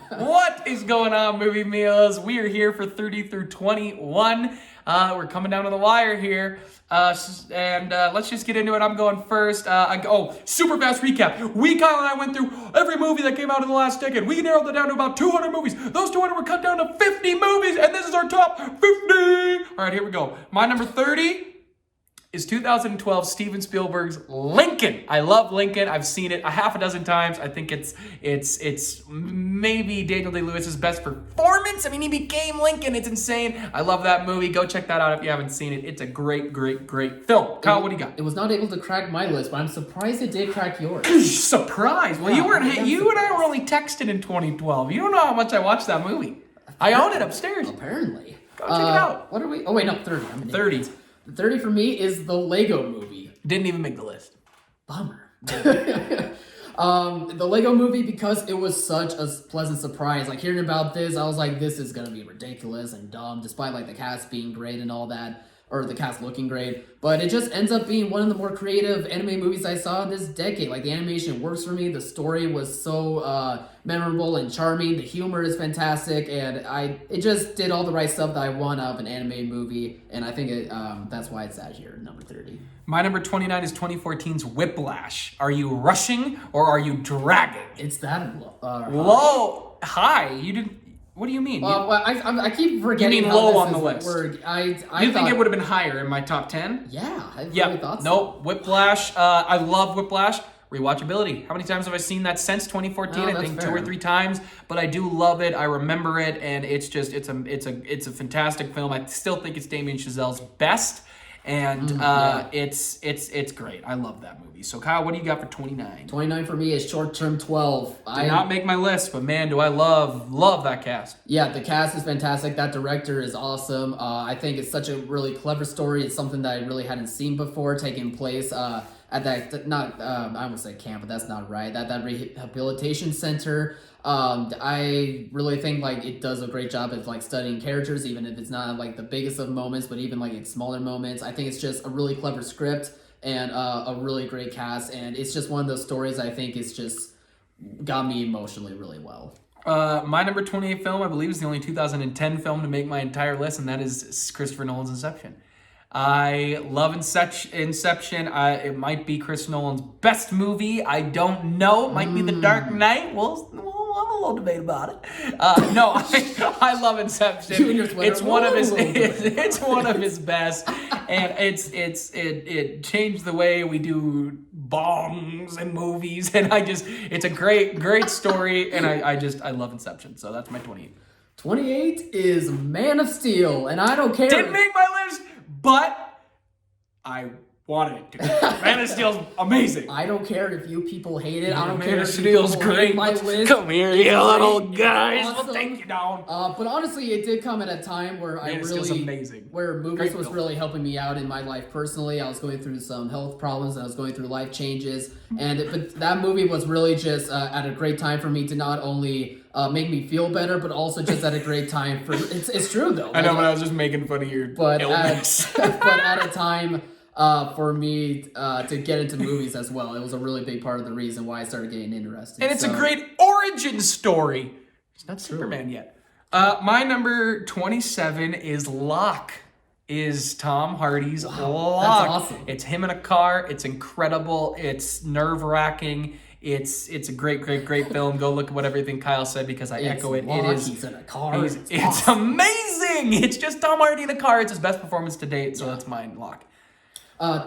What is going on, Movie Meals? We are here for 30 through 21. We're coming down to the wire here. And let's just get into it. I'm going first. Super fast recap. Kyle and I went through every movie that came out in the last decade. We narrowed it down to about 200 movies. Those 200 were cut down to 50 movies, and this is our top 50. All right, here we go. My number 30 is 2012 Steven Spielberg's Lincoln. I love Lincoln. I've seen it a half a dozen times. I think it's maybe Daniel Day-Lewis's best performance. I mean, he became Lincoln. It's insane. I love that movie. Go check that out if you haven't seen it. It's a great, great, great film. Kyle, what do you got? It was not able to crack my list, but I'm surprised it did crack yours. Surprise! Well, you and I were only texting in 2012. You don't know how much I watched that movie. I own it upstairs. Apparently. Go check it out. What are we? Oh wait, no, 30. I'm an 30. idiot. 30 for me is the Lego Movie. Didn't even make the list. Bummer. The Lego Movie, because it was such a pleasant surprise. Like, hearing about this, I was like, this is gonna be ridiculous and dumb, despite like the cast being great and all that, or the cast looking great. But it just ends up being one of the more creative anime movies I saw this decade. Like, the animation works for me, the story was so memorable and charming, the humor is fantastic, and it just did all the right stuff that I want out of an anime movie, and I think that's why it's at here, number 30. My number 29 is 2014's Whiplash. Are you rushing or are you dragging? It's that low. High. You didn't. What do you mean? Well, I keep forgetting. You mean how low this on the is list? word. I You think it would have been higher in my top 10? Yeah, I Yeah. really thought so. Nope. Whiplash. I love Whiplash. Rewatchability. How many times have I seen that since 2014? I that's think fair. 2 or 3 times. But I do love it. I remember it, and it's a fantastic film. I still think it's Damien Chazelle's best. And it's great. I love that movie. So Kyle, what do you got for 29? 29 for me is Short Term 12. Did not make my list, but man, do I love that cast. Yeah, the cast is fantastic. That director is awesome. I think it's such a really clever story. It's something that I really hadn't seen before, taking place at that, not, I won't say camp, but that's not right, that rehabilitation center. I really think like it does a great job of like studying characters, even if it's not like the biggest of moments, but even like its smaller moments. I think it's just a really clever script and a really great cast, and it's just one of those stories I think is just got me emotionally really well. My number 28 film, I believe, is the only 2010 film to make my entire list, and that is Christopher Nolan's Inception. I love Inception. It might be Chris Nolan's best movie. I don't know. It might be The Dark Knight. We'll have a little debate about it. No, I love Inception. You and your sweater. It's one of his. It's one of his best, and it changed the way we do bongs and movies. And it's a great story, and I love Inception. So that's my 28. 28 is Man of Steel, and I don't care. Didn't make my list, but I wanted it to. Man of Steel's amazing. I don't care if you people hate it. I don't Man care of if Steel's people hate great. my list. Come here, you little guys. Awesome. We'll take you down. But honestly, it did come at a time where Man of Steel's amazing. where movies Great was film. really helping me out in my life personally. I was going through some health problems, and I was going through life changes, but that movie was really just at a great time for me to not only make me feel better, but also just at a great time for it's true though. I know, but I was just making fun of your illness. But at a time for me to get into movies as well, it was a really big part of the reason why I started getting interested. And it's a great origin story. It's not Superman yet. My number 27 is Locke. Is Tom Hardy's Locke. That's awesome. It's him in a car. It's incredible. It's nerve-wracking. It's a great film. Go look at what everything Kyle said, because I echo it. Locke, It is. he's in a car. It's amazing. It's just Tom Hardy in a car. It's his best performance to date. So that's mine. Locke.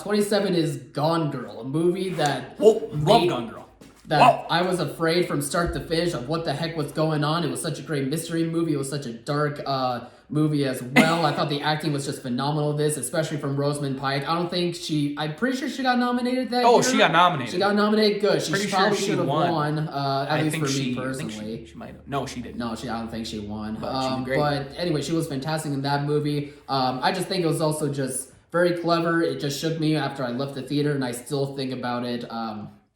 27 is Gone Girl, a movie that Love Gone Girl. I was afraid from start to finish of what the heck was going on. It was such a great mystery movie. It was such a dark movie as well. I thought the acting was just phenomenal. This, especially from Rosamund Pike. I'm pretty sure she got nominated that year. Oh, she got nominated. She got nominated. Good. She Pretty sure probably she should have won. at least for me personally. She might have. No, she didn't. No, I don't think she won. But she did great. But anyway, she was fantastic in that movie. I just think it was also just very clever. It just shook me after I left the theater, and I still think about it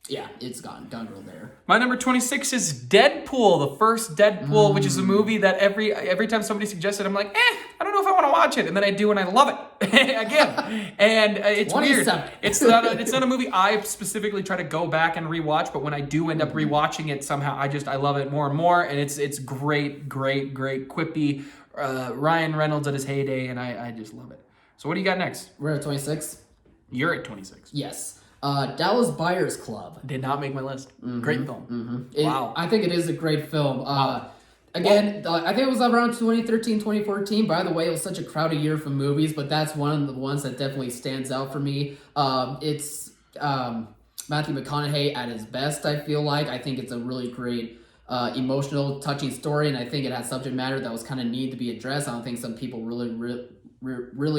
Yeah, it's gone real there. My number 26 is Deadpool, the first Deadpool, which is a movie that every time somebody suggests it, I'm like, I don't know if I want to watch it, and then I do, and I love it again. And it's weird. 27. It's not a movie I specifically try to go back and rewatch, but when I do end up rewatching it, somehow I love it more and more, and it's great, quippy. Ryan Reynolds at his heyday, and I just love it. So what do you got next? We're at 26. You're at 26. Yes. Dallas Buyers Club. Did not make my list. Great film. Wow. I think it is a great film. Again, I think it was around 2013, 2014. By the way, it was such a crowded year for movies, but that's one of the ones that definitely stands out for me. It's Matthew McConaughey at his best, I feel like. I think it's a really great emotional, touching story, and I think it has subject matter that was kind of needed to be addressed. I don't think some people really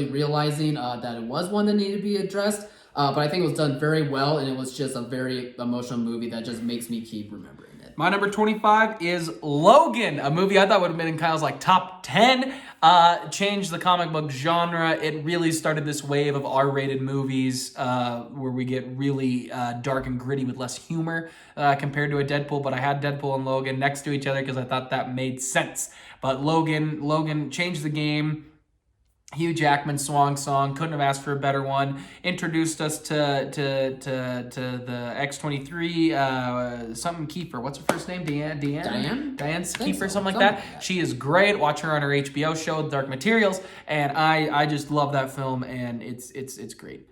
realizing that it was one that needed to be addressed. But I think it was done very well, and it was just a very emotional movie that just makes me keep remembering it. My number 25 is Logan, a movie I thought would have been in Kyle's like top 10. Changed the comic book genre. It really started this wave of R-rated movies where we get really dark and gritty with less humor compared to a Deadpool. But I had Deadpool and Logan next to each other because I thought that made sense. But Logan changed the game. Hugh Jackman swan song, couldn't have asked for a better one. Introduced us to the X-23 something Kiefer. What's her first name? Diane Kiefer, something like that. She is great. Watch her on her HBO show, Dark Materials, and I just love that film, and it's great.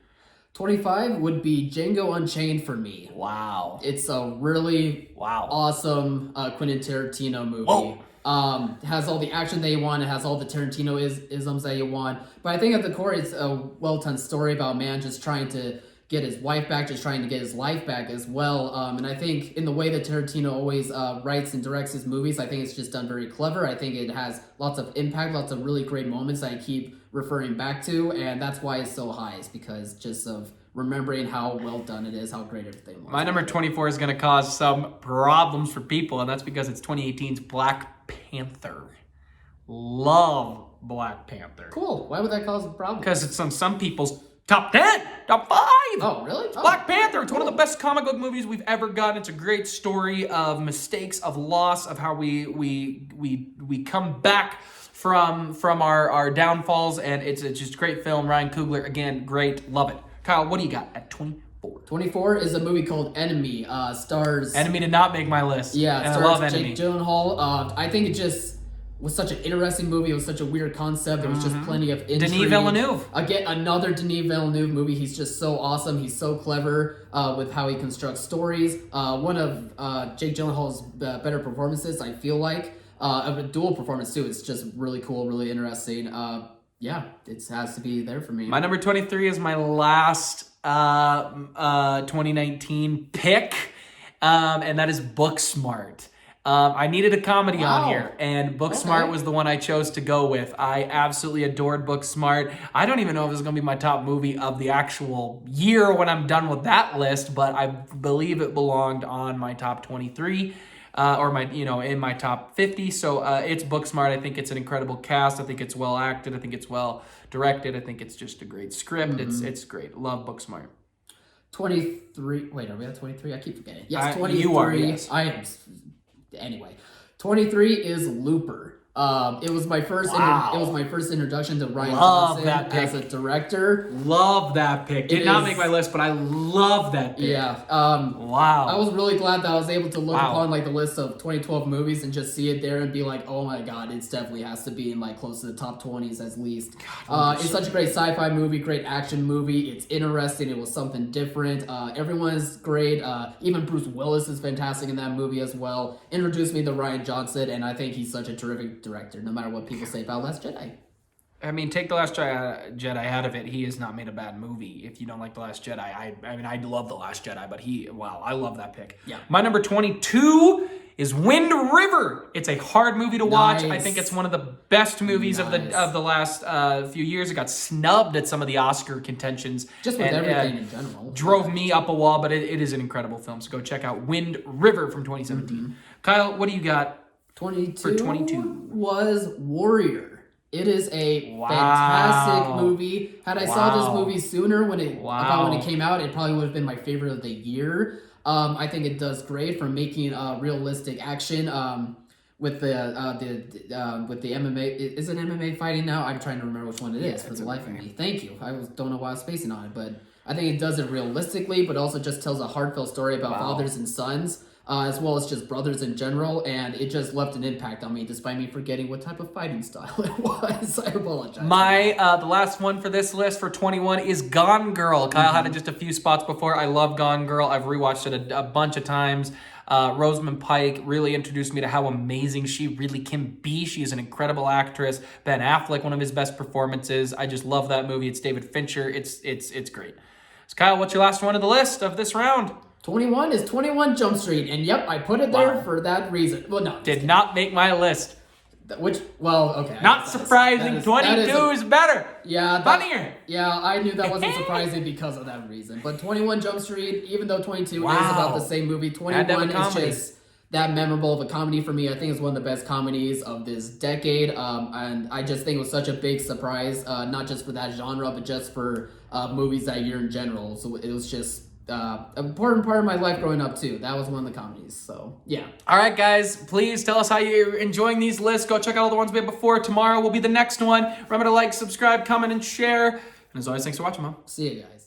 25 would be Django Unchained for me. Wow, it's a really awesome Quentin Tarantino movie. Whoa. It has all the action that you want. It has all the Tarantino isms that you want. But I think at the core, it's a well-done story about a man just trying to get his wife back, just trying to get his life back as well. And I think in the way that Tarantino always writes and directs his movies, I think it's just done very clever. I think it has lots of impact, lots of really great moments that I keep referring back to. And that's why it's so high, is because just of remembering how well done it is, how great everything was. My number 24 is going to cause some problems for people, and that's because it's 2018's Black Panther. Love Black Panther. Cool. Why would that cause a problem? Because it's on some people's top 10, top 5. Oh, really? Black Panther. It's one of the best comic book movies we've ever gotten. It's a great story of mistakes, of loss, of how we come back from our downfalls, and it's just a great film. Ryan Coogler, again, great. Love it. Kyle, what do you got at 24? 24 is a movie called Enemy. Stars. Enemy did not make my list. Yeah, and stars I love Jake Enemy. Gyllenhaal. I think it just was such an interesting movie. It was such a weird concept. There was just plenty of intrigue. Denis Villeneuve. Again, another Denis Villeneuve movie. He's just so awesome. He's so clever with how he constructs stories. One of Jake Gyllenhaal's better performances, I feel like. A dual performance, too. It's just really cool, really interesting. Yeah, it has to be there for me. My number 23 is my last 2019 pick, and that is Booksmart. I needed a comedy on here, and Booksmart was the one I chose to go with. I absolutely adored Booksmart. I don't even know if this is going to be my top movie of the actual year when I'm done with that list, but I believe it belonged on my top 23. Or my, in my top 50. So it's Booksmart. I think it's an incredible cast. I think it's well acted. I think it's well directed. I think it's just a great script. It's great. Love Booksmart. 23. Wait, are we at 23? I keep forgetting. Yes, 23. You are, yes. I am. Anyway, 23 is Looper. It was my first. It was my first introduction to Ryan Johnson as a director. Love that pick. Did not make my list, but I love that pick. Yeah. Wow. I was really glad that I was able to look upon the list of 2012 movies and just see it there and be like, oh my god, it definitely has to be in close to the top 20s at least. It's such a great sci-fi movie, great action movie. It's interesting. It was something different. Everyone is great. Even Bruce Willis is fantastic in that movie as well. Introduced me to Ryan Johnson, and I think he's such a terrific director, no matter what people say about Last Jedi. I mean, take The Last Jedi out of it. He has not made a bad movie. If you don't like The Last Jedi, I love The Last Jedi, but I love that pick. Yeah. My number 22 is Wind River. It's a hard movie to watch. Nice. I think it's one of the best movies of the last few years. It got snubbed at some of the Oscar contentions. Just with everything in general. Drove me up a wall, but it is an incredible film. So go check out Wind River from 2017. Kyle, what do you got? 22 was Warrior. It is a fantastic movie. Had I saw this movie sooner about when it came out, it probably would have been my favorite of the year. I think it does great for making realistic action. With the MMA, is it MMA fighting now? I'm trying to remember which one it is for the life of me. Thank you. Don't know why I was spacing on it, but I think it does it realistically, but also just tells a heartfelt story about fathers and sons, as well as just brothers in general, and it just left an impact on me, despite me forgetting what type of fighting style it was. I apologize. The last one for this list for 21 is Gone Girl. Kyle had it just a few spots before. I love Gone Girl. I've rewatched it a bunch of times. Rosamund Pike really introduced me to how amazing she really can be. She is an incredible actress. Ben Affleck, one of his best performances. I just love that movie. It's David Fincher. It's great. So Kyle, what's your last one of the list of this round? 21 is 21 Jump Street, and yep, I put it there for that reason. Well, no. Did not make my list. Okay. Not surprising. 22 is better. Yeah. Funnier. Yeah, I knew that wasn't surprising because of that reason. But 21 Jump Street, even though 22 is about the same movie, 21 is just that memorable of a comedy for me. I think it's one of the best comedies of this decade. And I just think it was such a big surprise, not just for that genre, but just for movies that year in general. So it was just an important part of my life growing up too. That was one of the comedies. So yeah. All right, guys, please tell us how you're enjoying these lists. Go check out all the ones we had before. Tomorrow will be the next one. Remember to like, subscribe, comment, and share. And as always, thanks for watching, Mom. See you guys.